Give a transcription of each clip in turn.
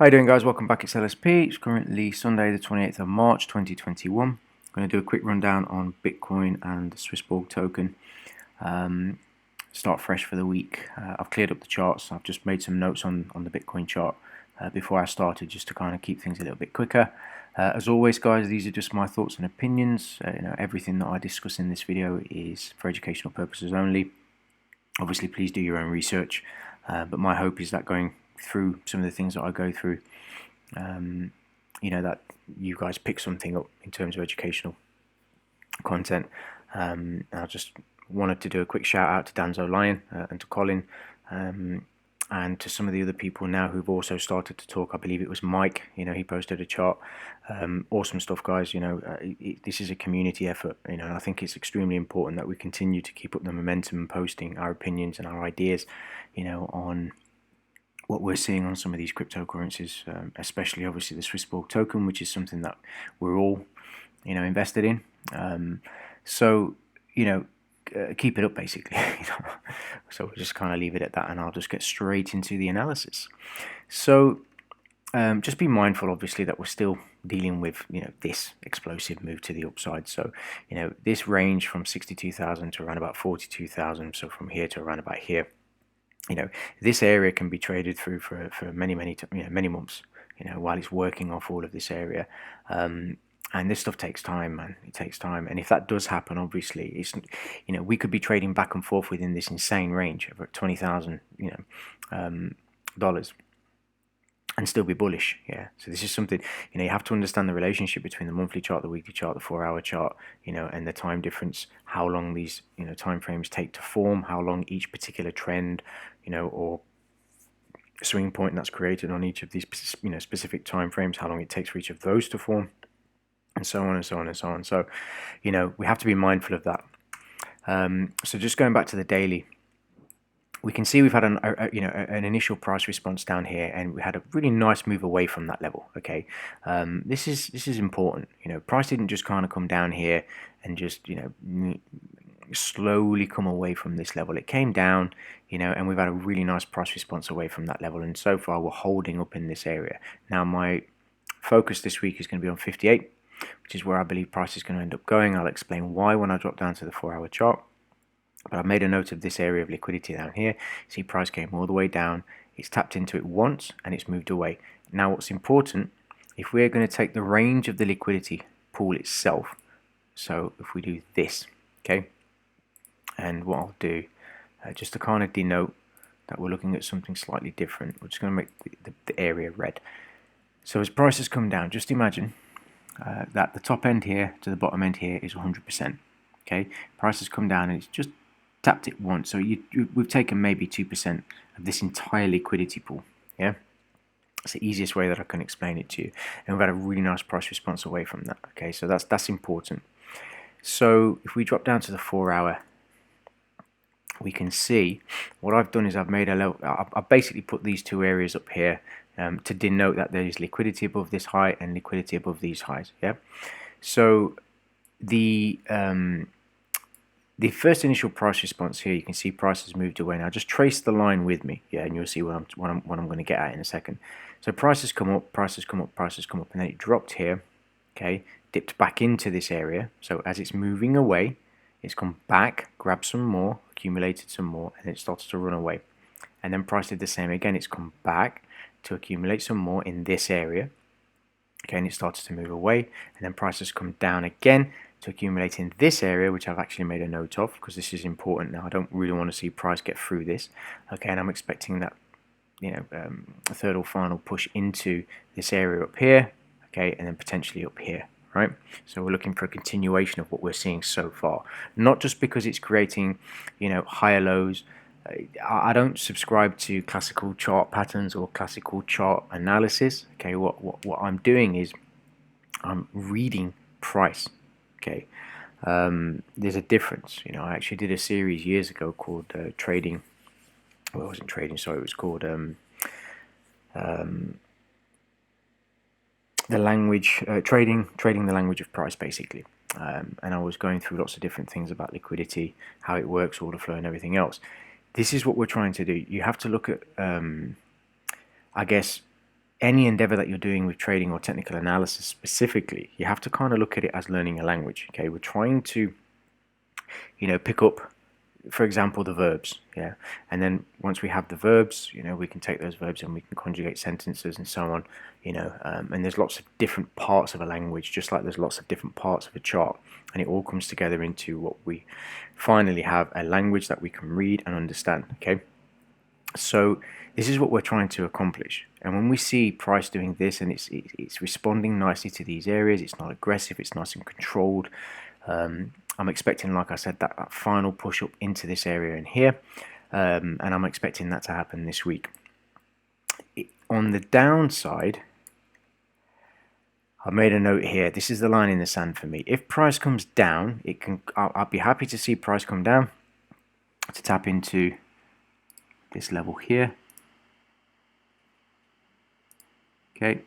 How you doing, guys? Welcome back. It's LSP. It's currently Sunday the 28th of March 2021. I'm going to do a quick rundown on Bitcoin and the Swissborg token. Start fresh for the week. I've cleared up the charts. I've just made some notes on the Bitcoin chart before I started, just to kind of keep things a little bit quicker. As always, guys, these are just my thoughts and opinions. Everything that I discuss in this video is for educational purposes only. Obviously, please do your own research, but my hope is that going through some of the things that I go through, that you guys pick something up in terms of educational content. I just wanted to do a quick shout out to Danzo Lion and to Colin, and to some of the other people now who've also started to talk. I believe it was Mike, he posted a chart. Awesome stuff, guys. This is a community effort, and I think it's extremely important that we continue to keep up the momentum and posting our opinions and our ideas, on what we're seeing on some of these cryptocurrencies, especially obviously the Swissborg token, which is something that we're all, invested in. Keep it up, basically. So we'll just kind of leave it at that, and I'll just get straight into the analysis. So just be mindful, obviously, that we're still dealing with, this explosive move to the upside. So, this range from 62,000 to around about 42,000. So from here to around about here. This area can be traded through for many months, while it's working off all of this area. And this stuff takes time, man. It takes time. And if that does happen, obviously, it's, we could be trading back and forth within this insane range of $20,000, dollars, and still be bullish. Yeah. So this is something, you have to understand the relationship between the monthly chart, the weekly chart, the 4-hour chart, and the time difference, how long these, time frames take to form, how long each particular trend, or swing point that's created on each of these, specific time frames, how long it takes for each of those to form, and so on and so on and so on. So, we have to be mindful of that. So just going back to the daily, we can see we've had an initial price response down here, and we had a really nice move away from that level. Okay, this is important. Price didn't just kind of come down here and just slowly come away from this level. It came down, and we've had a really nice price response away from that level, and so far we're holding up in this area. Now my focus this week is going to be on 58, which is where I believe price is going to end up going. I'll explain why when I drop down to the 4-hour chart. But I've made a note of this area of liquidity down here. See, price came all the way down. It's tapped into it once and it's moved away. Now what's important, if we're going to take the range of the liquidity pool itself, so if we do this, okay, and what I'll do, just to kind of denote that we're looking at something slightly different, we're just going to make the area red. So as prices come down, just imagine that the top end here to the bottom end here is 100%. Okay, prices come down and it's just tapped it once. So we've taken maybe 2% of this entire liquidity pool. Yeah, it's the easiest way that I can explain it to you. And we've had a really nice price response away from that. Okay, so that's important. So if we drop down to the 4-hour, we can see what I've done is I've made a level. I've basically put these two areas up here to denote that there is liquidity above this high and liquidity above these highs. Yeah, so the first initial price response here, you can see price has moved away. Now just trace the line with me, yeah, and you'll see what I'm going to get at in a second. So prices come up, prices come up, prices come up, and then it dropped here. Okay, dipped back into this area. So as it's moving away, it's come back, grabbed some more, accumulated some more, and it started to run away. And then price did the same again. It's come back to accumulate some more in this area. Okay, and it started to move away, and then prices come down again to accumulate in this area, which I've actually made a note of because this is important. Now I don't really want to see price get through this. Okay, and I'm expecting that a third or final push into this area up here. Okay, and then potentially up here. Right, so we're looking for a continuation of what we're seeing so far, not just because it's creating higher lows. I don't subscribe to classical chart patterns or classical chart analysis. Okay, what I'm doing is I'm reading price. Okay, there's a difference. I actually did a series years ago called trading. Well, it wasn't trading. Sorry, it was called the language trading the language of price, basically. And I was going through lots of different things about liquidity, how it works, order flow, and everything else. This is what we're trying to do. You have to look at, I guess, any endeavor that you're doing with trading or technical analysis specifically, you have to kind of look at it as learning a language. Okay, we're trying to, pick up, for example, the verbs, yeah, and then once we have the verbs, we can take those verbs and we can conjugate sentences and so on, and there's lots of different parts of a language, just like there's lots of different parts of a chart, and it all comes together into what we finally have, a language that we can read and understand. Okay, so this is what we're trying to accomplish, and when we see price doing this and it's responding nicely to these areas, it's not aggressive, it's nice and controlled. I'm expecting, like I said, that final push up into this area in here, and I'm expecting that to happen this week. On the downside, I made a note here. This is the line in the sand for me. If price comes down, I'll be happy to see price come down to tap into this level here. Okay,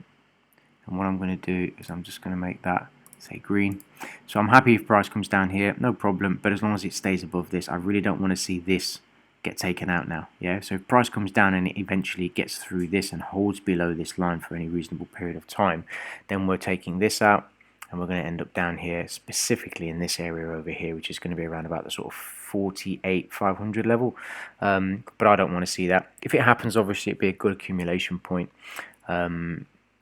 and what I'm going to do is I'm just going to make that say green. So I'm happy if price comes down here, no problem, but as long as it stays above this, I really don't want to see this get taken out now. Yeah, so if price comes down and it eventually gets through this and holds below this line for any reasonable period of time, then we're taking this out and we're going to end up down here, specifically in this area over here, which is going to be around about the sort of 48,500 level, but I don't want to see that. If it happens, obviously it'd be a good accumulation point,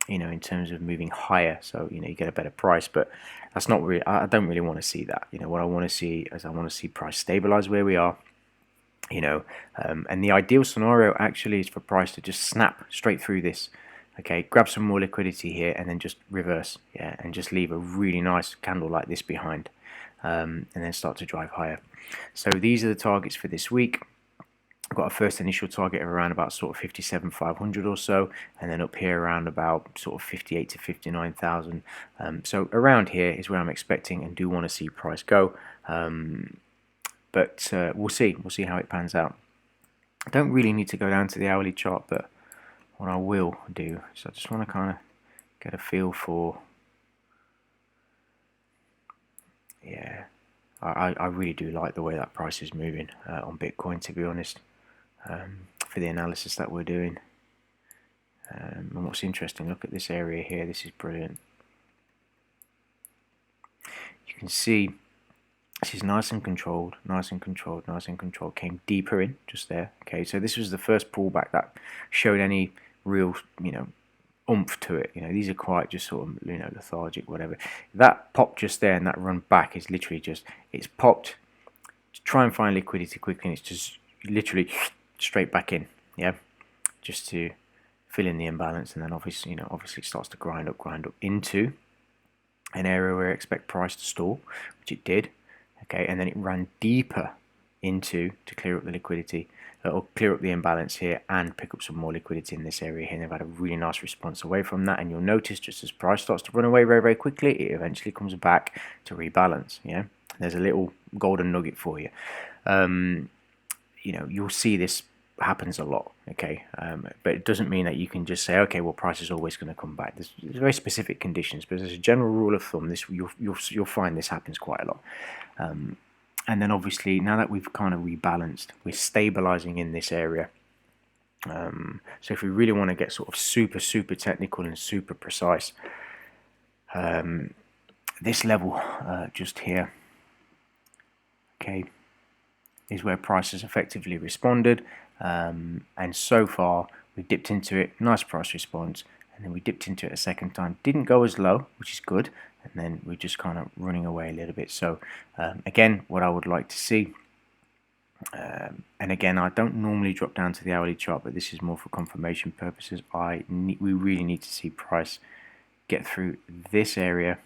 in terms of moving higher, so you get a better price, but that's not really, I don't really want to see that. What I want to see is I want to see price stabilize where we are, and the ideal scenario actually is for price to just snap straight through this, okay, grab some more liquidity here and then just reverse, yeah, and just leave a really nice candle like this behind, and then start to drive higher. So these are the targets for this week. I've got a first initial target of around about sort of 57,500 or so, and then up here around about sort of 58 to 59,000. So around here is where I'm expecting and do want to see price go. But we'll see how it pans out. I don't really need to go down to the hourly chart, but what I will do is I just want to kind of get a feel for, yeah, I really do like the way that price is moving on Bitcoin, to be honest. For the analysis that we're doing, and what's interesting, look at this area here. This is brilliant. You can see this is nice and controlled, nice and controlled, nice and controlled. Came deeper in just there. Okay, so this was the first pullback that showed any real, oomph to it. These are quite just sort of, lethargic, whatever. That popped just there, and that run back is literally just, it's popped to try and find liquidity quickly, and it's just literally straight back in, yeah, just to fill in the imbalance, and then obviously it starts to grind up into an area where I expect price to stall, which it did, okay, and then it ran deeper into to clear up the liquidity, or clear up the imbalance here and pick up some more liquidity in this area here. And they've had a really nice response away from that, and you'll notice just as price starts to run away very, very quickly, it eventually comes back to rebalance. Yeah, there's a little golden nugget for you. You'll see this happens a lot, okay, but it doesn't mean that you can just say, okay, well, price is always going to come back. There's very specific conditions, but as a general rule of thumb, this you'll find this happens quite a lot. And then obviously, now that we've kind of rebalanced, we're stabilizing in this area. So if we really want to get sort of super technical and super precise, this level just here, okay, is where price has effectively responded, and so far we dipped into it, nice price response, and then we dipped into it a second time, didn't go as low, which is good, and then we're just kind of running away a little bit. So again, what I would like to see, and again, I don't normally drop down to the hourly chart, but this is more for confirmation purposes. We really need to see price get through this area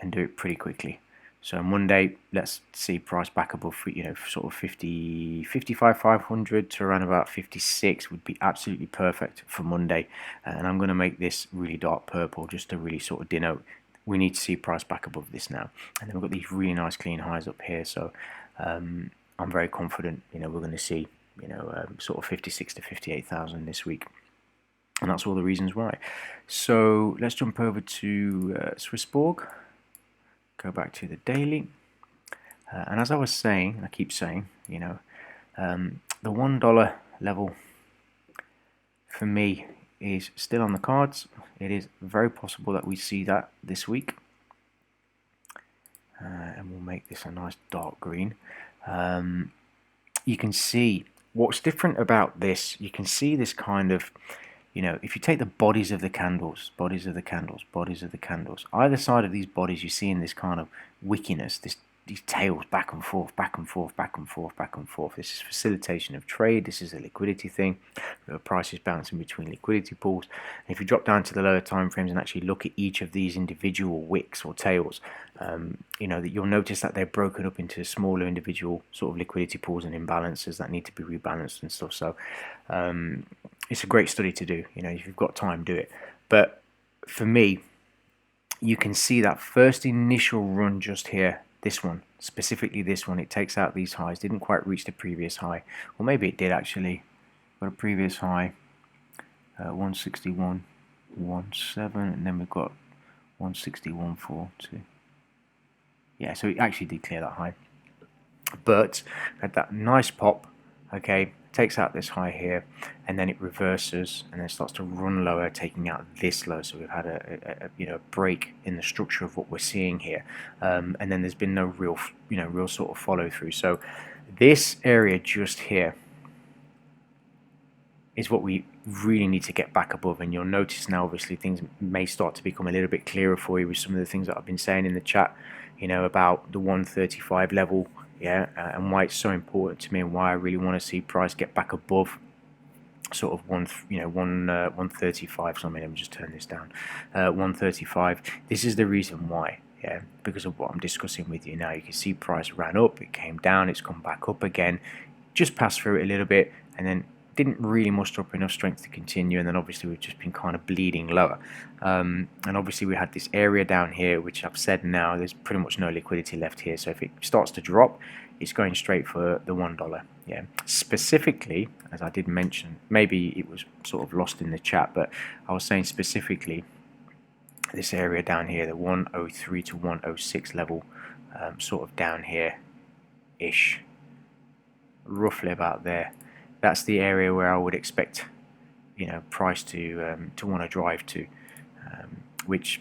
and do it pretty quickly. So Monday, let's see price back above, sort of 55,500 to around about 56 would be absolutely perfect for Monday. And I'm going to make this really dark purple just to really sort of denote we need to see price back above this now. And then we've got these really nice clean highs up here. So I'm very confident, we're going to see, sort of 56 to 58,000 this week. And that's all the reasons why. So let's jump over to Swissborg. Go back to the daily, and as I was saying, I keep saying, the $1 level for me is still on the cards. It is very possible that we see that this week. And we'll make this a nice dark green. You can see what's different about this. You can see this kind of, if you take the bodies of the candles, either side of these bodies, you see in this kind of wickiness, these tails back and forth, back and forth, back and forth, back and forth. This is facilitation of trade. This is a liquidity thing. Prices bouncing between liquidity pools. And if you drop down to the lower time frames and actually look at each of these individual wicks or tails, that you'll notice that they're broken up into smaller individual sort of liquidity pools and imbalances that need to be rebalanced and stuff. So it's a great study to do. If you've got time, do it. But for me, you can see that first initial run just here. This one, specifically this one, it takes out these highs, didn't quite reach the previous high, or maybe it did actually, got a previous high, 161.17, and then we've got 161.42. Yeah, so it actually did clear that high, but had that nice pop, okay, takes out this high here, and then it reverses and then starts to run lower, taking out this low. So we've had a break in the structure of what we're seeing here, and then there's been no real sort of follow through. So this area just here is what we really need to get back above, and you'll notice now obviously things may start to become a little bit clearer for you with some of the things that I've been saying in the chat, about the 135 level. And why it's so important to me, and why I really want to see price get back above sort of 135 something. Let me just turn this down. 135. This is the reason why. Because of what I'm discussing with you now. You can see price ran up, it came down, it's come back up again, just passed through it a little bit, and then didn't really muster up enough strength to continue, and then obviously we've just been kind of bleeding lower, and obviously we had this area down here, which I've said now there's pretty much no liquidity left here. So if it starts to drop, it's going straight for the $1. Specifically, as I did mention, maybe it was sort of lost in the chat, but I was saying specifically this area down here, the 103 to 106 level, sort of down here ish, roughly about there. That's the area where I would expect, price to want to drive to, which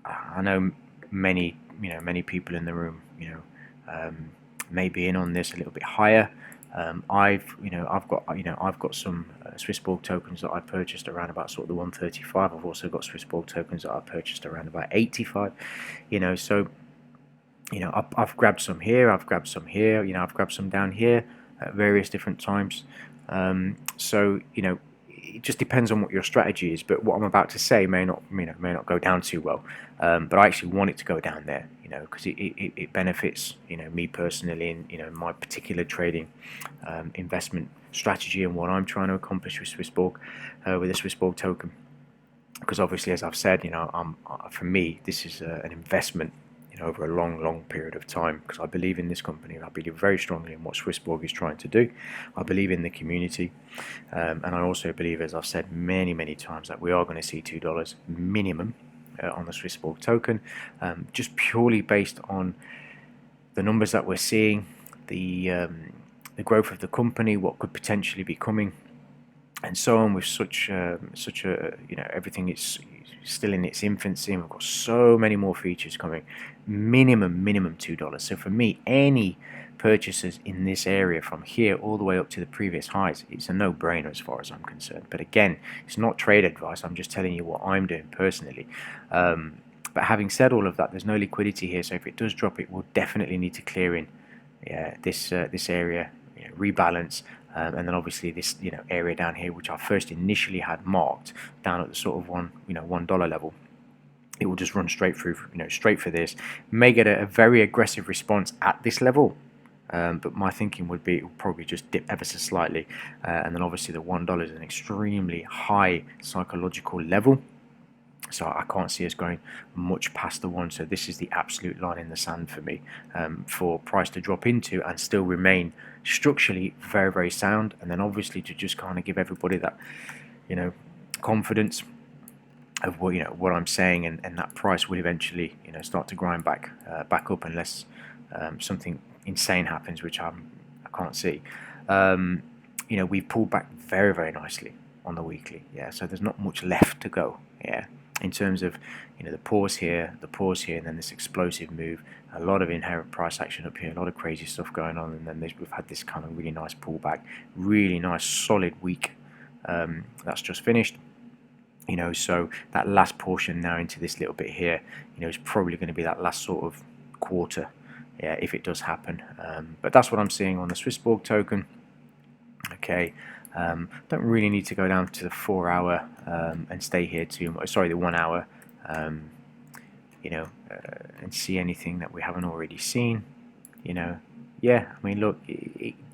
I know many people in the room, may be in on this a little bit higher. I've got some Swissborg tokens that I purchased around about sort of the 135. I've also got Swissborg tokens that I purchased around about 85. So I've grabbed some here, I've grabbed some here, I've grabbed some down here at various different times. So it just depends on what your strategy is. But what I'm about to say may not go down too well. But I actually want it to go down there, because it benefits me personally in my particular trading investment strategy and what I'm trying to accomplish with Swissborg, with the Swissborg token. Because obviously, as I've said, for me this is an investment over a long period of time, because I believe in this company. I believe very strongly in what Swissborg is trying to do. I believe in the community, and I also believe, as I've said many times, that we are going to see $2 minimum on the Swissborg token, just purely based on the numbers that we're seeing, the growth of the company, what could potentially be coming, and so on. With such a everything is still in its infancy, and we've got so many more features coming. Minimum $2. So for me, any purchases in this area from here all the way up to the previous highs, it's a no-brainer as far as I'm concerned. But again, it's not trade advice. I'm just telling you what I'm doing personally. But having said all of that, there's no liquidity here, so if it does drop, it will definitely need to clear in this area, rebalance. And then obviously this area down here, which I first initially had marked down at the sort of $1 level, it will just run straight through, straight for this. May get a very aggressive response at this level, but my thinking would be it will probably just dip ever so slightly, and then obviously the $1 is an extremely high psychological level. So I can't see us going much past the one. So this is the absolute line in the sand for me, for price to drop into and still remain structurally very sound, and then obviously to just kind of give everybody that confidence of what I'm saying, and that price will eventually start to grind back up, unless something insane happens, which I can't see. We've pulled back very nicely on the weekly. Yeah, so there's not much left to go. Yeah, in terms of, you know, the pause here, and then this explosive move, a lot of inherent price action up here, a lot of crazy stuff going on, and then we've had this kind of really nice pullback, really nice solid week that's just finished. You know, so that last portion now into this little bit here, you know, is probably going to be that last sort of quarter, yeah, if it does happen. But that's what I'm seeing on the Swissborg token. Okay, don't really need to go down to the 4 hour and stay here too much. Sorry, the 1 hour, you know, and see anything that we haven't already seen. You know, yeah, I mean, look,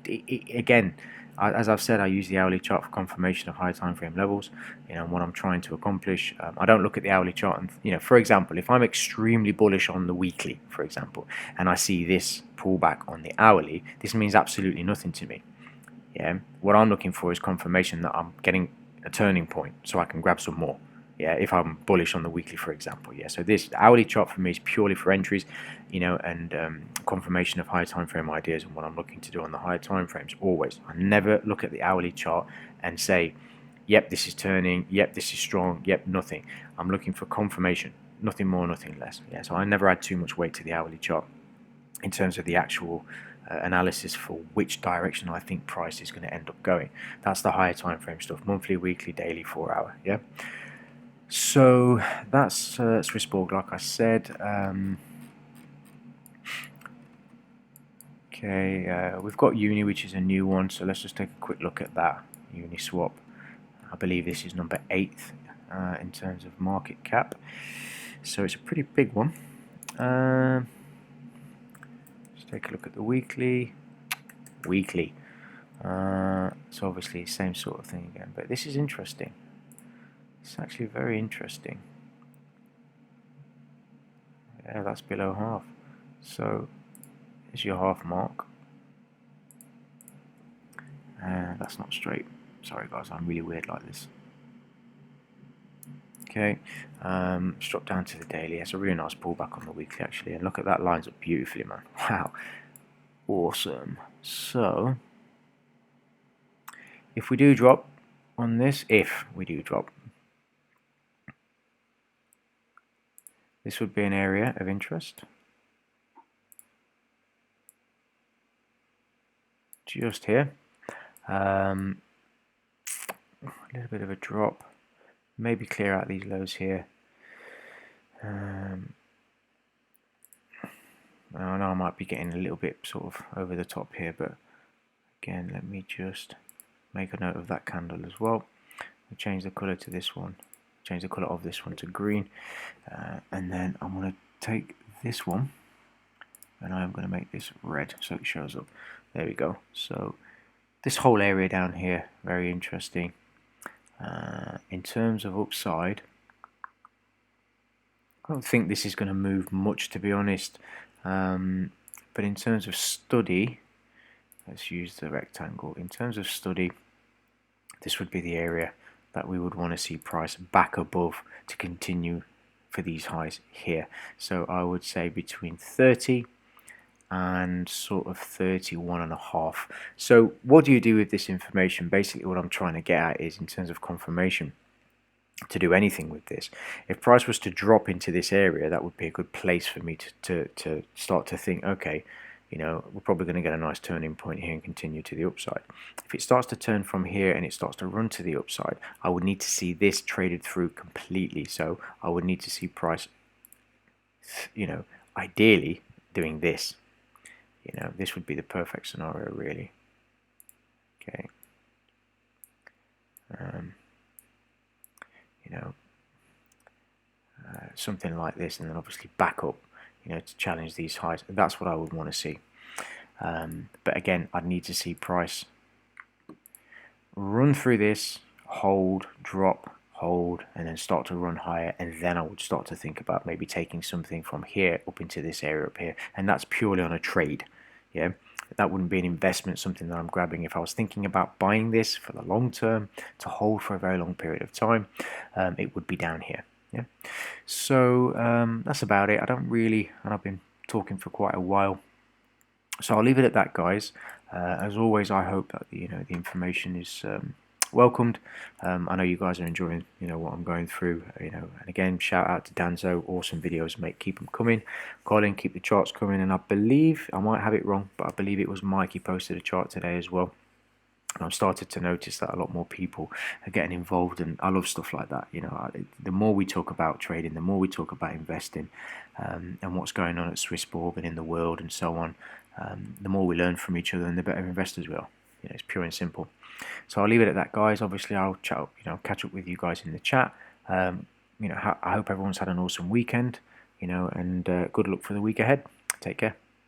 again, as I've said, I use the hourly chart for confirmation of higher time frame levels, you know, and what I'm trying to accomplish. I don't look at the hourly chart and, you know, for example, if I'm extremely bullish on the weekly, for example, and I see this pullback on the hourly, this means absolutely nothing to me. Yeah, what I'm looking for is confirmation that I'm getting a turning point so I can grab some more. Yeah, if I'm bullish on the weekly, for example. Yeah, so this hourly chart for me is purely for entries, you know, and confirmation of higher time frame ideas and what I'm looking to do on the higher time frames. Always, I never look at the hourly chart and say, yep, this is turning, yep, this is strong, yep, nothing. I'm looking for confirmation, nothing more, nothing less. Yeah, so I never add too much weight to the hourly chart in terms of the actual analysis for which direction I think price is going to end up going. That's the higher time frame stuff: monthly, weekly, daily, 4 hour. Yeah. So that's Swissborg, like I said. Okay, we've got Uni, which is a new one, so let's just take a quick look at that. Uniswap. I believe this is number 8 in terms of market cap, so it's a pretty big one. Let's take a look at the weekly. So obviously same sort of thing again, but this is interesting. It's actually very interesting. Yeah, that's below half. So there's your half mark. That's not straight. Sorry guys, I'm really weird like this. Okay, let's drop down to the daily. It's a really nice pullback on the weekly actually, and look at that, lines up beautifully, man. Wow, awesome. So if we do drop on this, this would be an area of interest. Just here. A little bit of a drop. Maybe clear out these lows here. I know I might be getting a little bit sort of over the top here, but again, let me just make a note of that candle as well. We'll change the color to this one. Change the color of this one to green, and then I'm going to take this one and I'm going to make this red so it shows up. There we go. So this whole area down here, very interesting. In terms of upside, I don't think this is going to move much, to be honest, but in terms of study, let's use the rectangle. In terms of study, this would be the area that we would want to see price back above to continue for these highs here. So I would say between 30 and sort of 31.5. So what do you do with this information? Basically what I'm trying to get at is, in terms of confirmation, to do anything with this, if price was to drop into this area, that would be a good place for me to start to think, okay, you know, we're probably going to get a nice turning point here and continue to the upside. If it starts to turn from here and it starts to run to the upside, I would need to see this traded through completely. So I would need to see price, you know, ideally doing this. You know, this would be the perfect scenario, really. Okay. You know, something like this, and then obviously back up, you know, to challenge these highs. That's what I would want to see. But again, I'd need to see price run through this, hold, drop, hold, and then start to run higher, and then I would start to think about maybe taking something from here up into this area up here, and that's purely on a trade. Yeah, that wouldn't be an investment, something that I'm grabbing. If I was thinking about buying this for the long term to hold for a very long period of time, it would be down here. Yeah, so that's about it. I don't really, and I've been talking for quite a while, so I'll leave it at that, guys. As always, I hope that the information is welcomed. I know you guys are enjoying, what I'm going through, and again, shout out to Danzo, awesome videos, mate, keep them coming. Colin, keep the charts coming, and I believe, I might have it wrong, but I believe it was Mike, he posted a chart today as well. And I've started to notice that a lot more people are getting involved, and I love stuff like that. The more we talk about trading, the more we talk about investing, and what's going on at Swissborg and in the world and so on, the more we learn from each other, and the better investors we are. It's pure and simple. So I'll leave it at that, guys. Obviously, I'll catch up with you guys in the chat. I hope everyone's had an awesome weekend, and good luck for the week ahead. Take care.